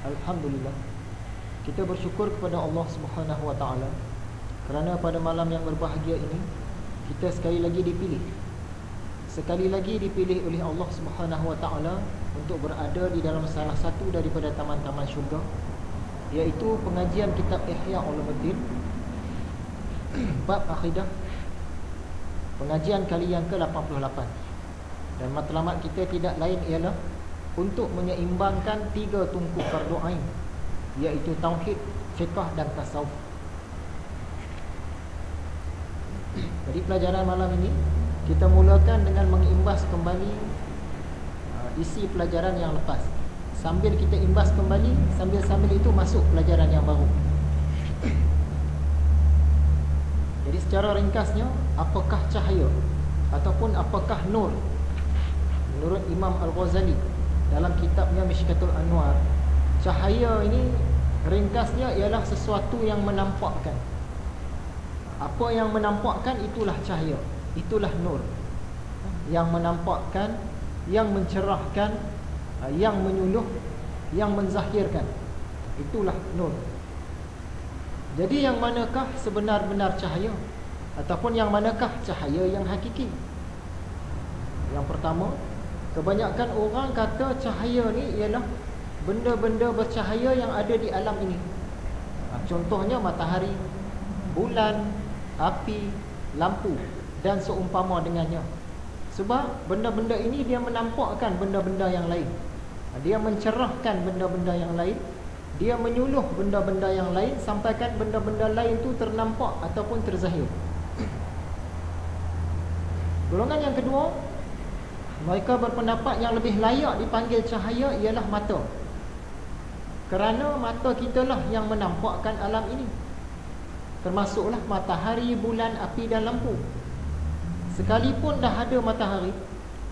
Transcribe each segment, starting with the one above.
Alhamdulillah, kita bersyukur kepada Allah Subhanahu wa taala kerana pada malam yang berbahagia ini kita sekali lagi dipilih. Sekali lagi dipilih oleh Allah Subhanahu wa taala untuk berada di dalam salah satu daripada taman-taman syurga, iaitu pengajian kitab Ihya Ulumuddin bab akidah, pengajian kali yang ke-88. Dan matlamat kita tidak lain ialah untuk menyeimbangkan 3 tungku fardu ain, iaitu tauhid, fiqh dan tasawuf. Jadi pelajaran malam ini kita mulakan dengan mengimbas kembali isi pelajaran yang lepas. Sambil kita imbas kembali, sambil-sambil itu masuk pelajaran yang baru. Jadi secara ringkasnya, apakah cahaya ataupun apakah nur? Menurut Imam Al-Ghazali dalam kitabnya Mishkatul Anwar, cahaya ini ringkasnya ialah sesuatu yang menampakkan. Apa yang menampakkan itulah cahaya, itulah nur. Yang menampakkan, yang mencerahkan, yang menyuluh, yang menzahirkan, itulah nur. Jadi yang manakah sebenar-benar cahaya, ataupun yang manakah cahaya yang hakiki? Yang pertama, kebanyakan orang kata cahaya ni ialah benda-benda bercahaya yang ada di alam ini. Contohnya matahari, bulan, api, lampu dan seumpama dengannya. Sebab benda-benda ini dia menampakkan benda-benda yang lain, dia mencerahkan benda-benda yang lain, dia menyuluh benda-benda yang lain, sampaikan benda-benda lain tu ternampak ataupun terzahir. Golongan yang kedua, mereka berpendapat yang lebih layak dipanggil cahaya ialah mata, kerana mata kita lah yang menampakkan alam ini, termasuklah matahari, bulan, api dan lampu. Sekalipun dah ada matahari,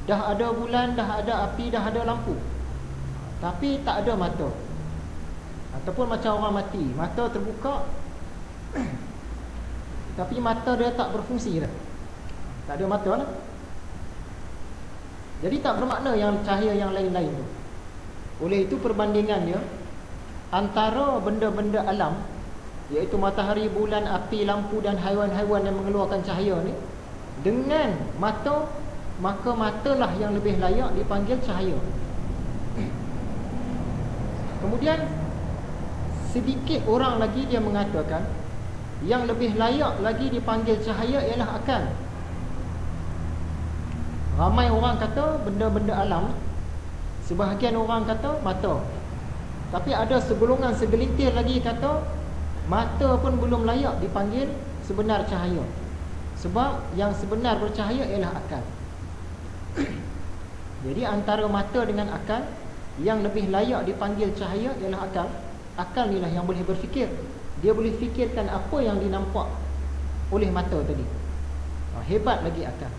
dah ada bulan, dah ada api, dah ada lampu, tapi tak ada mata, ataupun macam orang mati, mata terbuka tapi mata dia tak berfungsi dah, tak ada mata lah. Jadi tak bermakna yang cahaya yang lain-lain tu. Oleh itu perbandingannya antara benda-benda alam, iaitu matahari, bulan, api, lampu dan haiwan-haiwan yang mengeluarkan cahaya ni, dengan mata, maka matalah yang lebih layak dipanggil cahaya. Kemudian sedikit orang lagi dia mengatakan yang lebih layak lagi dipanggil cahaya ialah akal. Ramai orang kata benda-benda alam, sebahagian orang kata mata, tapi ada segolongan segelintir lagi kata mata pun belum layak dipanggil sebenar cahaya, sebab yang sebenar bercahaya ialah akal. Jadi antara mata dengan akal, yang lebih layak dipanggil cahaya ialah akal. Akal inilah yang boleh berfikir, dia boleh fikirkan apa yang dinampak oleh mata tadi. Hebat lagi akal.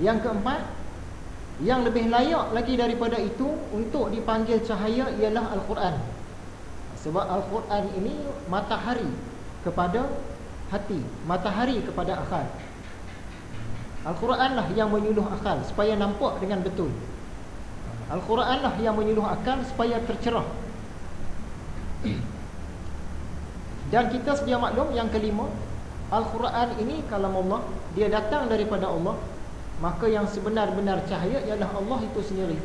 Yang keempat, yang lebih layak lagi daripada itu untuk dipanggil cahaya ialah Al-Quran. Sebab Al-Quran ini matahari kepada hati, matahari kepada akal. Al-Quran lah yang menyuluh akal supaya nampak dengan betul. Al-Quran lah yang menyuluh akal supaya tercerah. Dan kita sedia maklum yang kelima, Al-Quran ini kalam Allah, dia datang daripada Allah, maka yang sebenar-benar cahaya ialah Allah itu sendiri.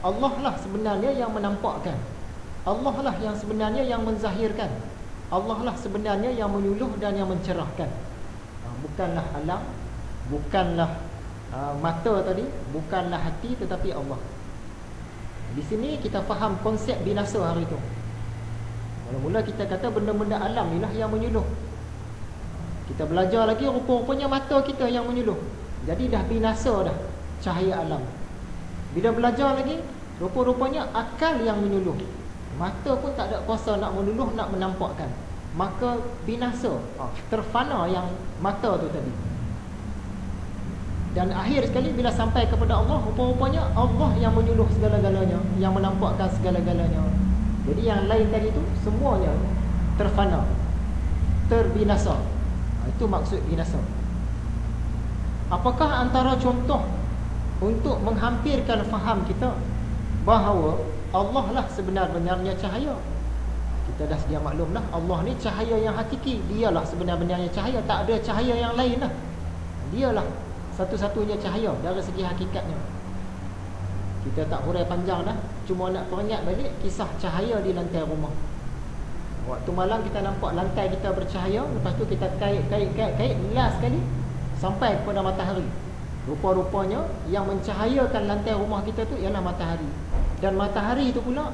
Allah lah sebenarnya yang menampakkan, Allah lah yang sebenarnya yang menzahirkan, Allah lah sebenarnya yang menyuluh dan yang mencerahkan. Bukanlah alam, bukanlah mata tadi, bukanlah hati, tetapi Allah. Di sini kita faham konsep binasa hari itu. Mula-mula kita kata benda-benda alam inilah yang menyuluh. Kita belajar lagi, rupa-rupanya mata kita yang menyuluh. Jadi dah binasa dah cahaya alam. Bila belajar lagi, rupa-rupanya akal yang menyuluh. Mata pun tak ada kuasa nak menyuluh, nak menampakkan. Maka binasa, terfana yang mata tu tadi. Dan akhir sekali bila sampai kepada Allah, rupa-rupanya Allah yang menyuluh segala-galanya, yang menampakkan segala-galanya. Jadi yang lain tadi tu semuanya terfana, terbinasa. Itu maksud binasa. Apakah antara contoh untuk menghampirkan faham kita bahawa Allah lah sebenar-benarnya cahaya. Kita dah sedia maklum lah, Allah ni cahaya yang hakiki. Dialah sebenar-benarnya cahaya. Tak ada cahaya yang lain lah. Dialah satu-satunya cahaya dari segi hakikatnya. Kita tak hurai panjang dah, cuma nak peringat balik kisah cahaya di lantai rumah. Waktu malam kita nampak lantai kita bercahaya, lepas tu kita kait last sekali sampai kepada matahari. Rupa-rupanya yang mencahayakan lantai rumah kita tu ialah matahari. Dan matahari itu pula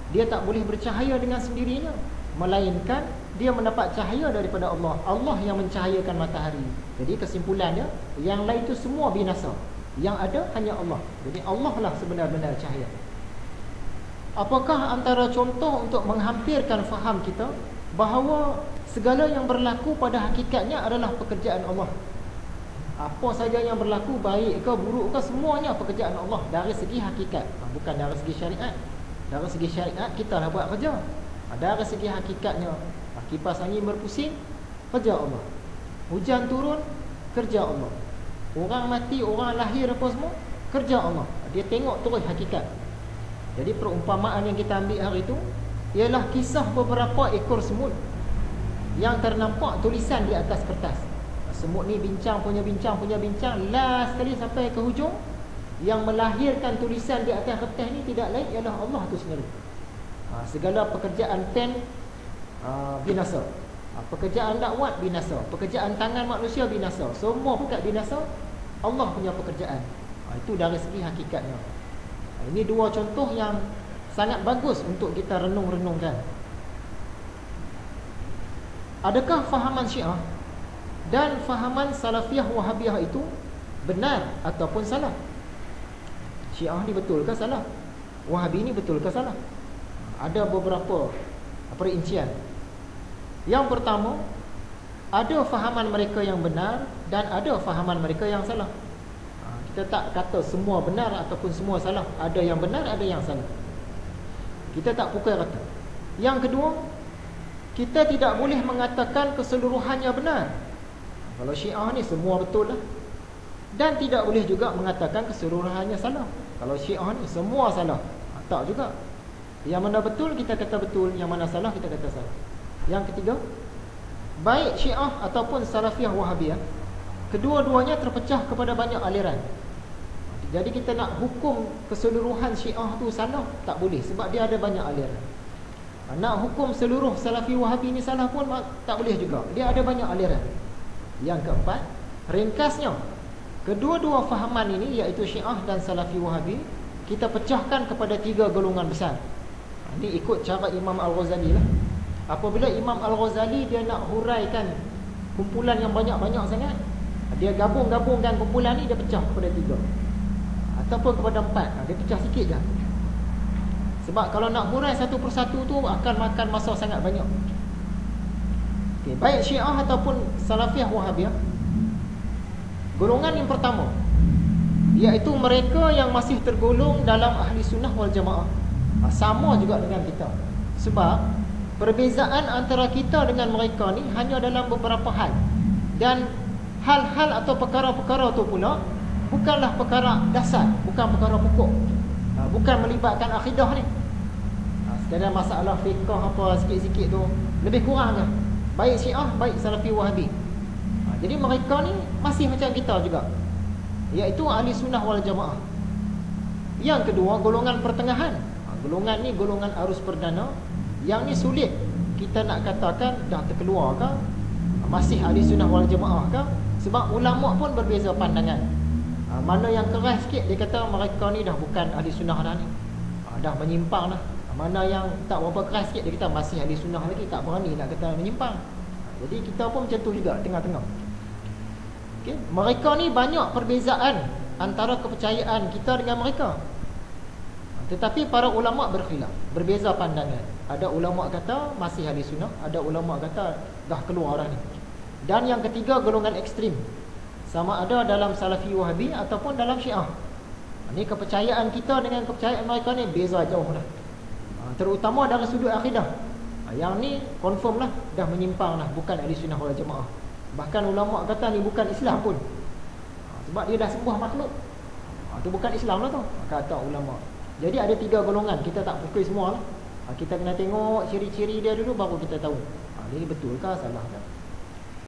dia tak boleh bercahaya dengan sendirinya, melainkan dia mendapat cahaya daripada Allah. Allah yang mencahayakan matahari. Jadi kesimpulannya, yang lain tu semua binasa. Yang ada hanya Allah. Jadi Allah lah sebenar-benar cahaya. Apakah antara contoh untuk menghampirkan faham kita bahawa segala yang berlaku pada hakikatnya adalah pekerjaan Allah. Apa saja yang berlaku, baik ke buruk ke, semuanya pekerjaan Allah dari segi hakikat, bukan dari segi syariat. Dari segi syariat kita lah buat kerja. Dari segi hakikatnya, kipas angin berpusing, kerja Allah. Hujan turun, kerja Allah. Orang mati, orang lahir apa semua, kerja Allah. Dia tengok terus hakikat. Jadi perumpamaan yang kita ambil hari itu ialah kisah beberapa ekor semut yang ternampak tulisan di atas kertas. Semut ni bincang punya bincang, last sekali sampai ke hujung. Yang melahirkan tulisan di atas kertas ni tidak lain ialah Allah tu sendiri. Segala pekerjaan pen binasa. Pekerjaan dakwat binasa. Pekerjaan tangan manusia binasa. Semua bukan binasa. Allah punya pekerjaan. Itu dari segi hakikatnya. Ini dua contoh yang sangat bagus untuk kita renung-renungkan. Adakah fahaman Syiah dan fahaman Salafiyah Wahabiyah itu benar ataupun salah? Syiah ni betul ke salah? Wahabi ni betul ke salah? Ada beberapa perincian. Yang pertama, ada fahaman mereka yang benar dan ada fahaman mereka yang salah. Kita tak kata semua benar ataupun semua salah. Ada yang benar, ada yang salah. Kita tak pukul rata. Yang kedua, kita tidak boleh mengatakan keseluruhannya benar. Kalau Syiah ni semua betul lah. Dan tidak boleh juga mengatakan keseluruhannya salah. Kalau Syiah ni semua salah, tak juga. Yang mana betul kita kata betul, yang mana salah kita kata salah. Yang ketiga, baik Syiah ataupun Salafiyah Wahabiyah, kedua-duanya terpecah kepada banyak aliran. Jadi kita nak hukum keseluruhan Syiah tu salah, tak boleh, sebab dia ada banyak aliran. Nak hukum seluruh Salafi Wahabi ni salah pun tak boleh juga, dia ada banyak aliran. Yang keempat, ringkasnya, kedua-dua fahaman ini, iaitu Syiah dan Salafi Wahabi, kita pecahkan kepada tiga golongan besar. Ini ikut cara Imam Al-Ghazali lah. Apabila Imam Al-Ghazali dia nak huraikan kumpulan yang banyak-banyak sangat, dia gabung-gabungkan kumpulan ni, dia pecah kepada tiga ataupun kepada empat. Dia pecah sikit je. Sebab kalau nak hurai satu persatu tu akan makan masa sangat banyak. Okay, baik Syiah ataupun Salafiyah Wahabiyah, golongan yang pertama, iaitu mereka yang masih tergolong dalam ahli sunnah wal jamaah, sama juga dengan kita. Sebab perbezaan antara kita dengan mereka ni hanya dalam beberapa hal. Dan hal-hal atau perkara-perkara tu pula bukanlah perkara dasar, bukan perkara pokok, bukan melibatkan akidah ni. Sekadar masalah fiqh apa sikit-sikit tu, lebih kurang je. Baik Syiah, baik Salafi Wahabi. Jadi mereka ni masih macam kita juga, iaitu ahli sunnah wal jamaah. Yang kedua, golongan pertengahan. Golongan ni golongan arus perdana. Yang ni sulit kita nak katakan dah terkeluar ke, masih ahli sunnah wal jamaah ke, sebab ulama pun berbeza pandangan. Mana yang keras sikit, dia kata mereka ni dah bukan ahli sunnah dah ni, dah menyimpang dah. Mana yang tak berapa keras sikit, dia kata masih ahli sunnah lagi, tak berani nak kata menyimpang. Jadi kita pun macam tu juga, tengah-tengah. Okay? Mereka ni banyak perbezaan antara kepercayaan kita dengan mereka. Tetapi para ulama berkhilaf, berbeza pandangan. Ada ulama kata masih ahli sunnah, ada ulama kata dah keluar dah ni. Dan yang ketiga, golongan ekstrim, sama ada dalam Salafi Wahabi ataupun dalam Syiah. Ini kepercayaan kita dengan kepercayaan mereka ni beza jauh dah. Terutama dari sudut akidah. Yang ni confirm lah dah menyimpang lah, bukan ahli sunnah wal jamaah. Bahkan ulama kata ni bukan Islam pun, sebab dia dah sembah makhluk. Itu bukan Islam lah tu, kata ulama. Jadi ada 3 golongan. Kita tak pukul semua lah. Kita kena tengok ciri-ciri dia dulu baru kita tahu. Dia betul ke salah ke.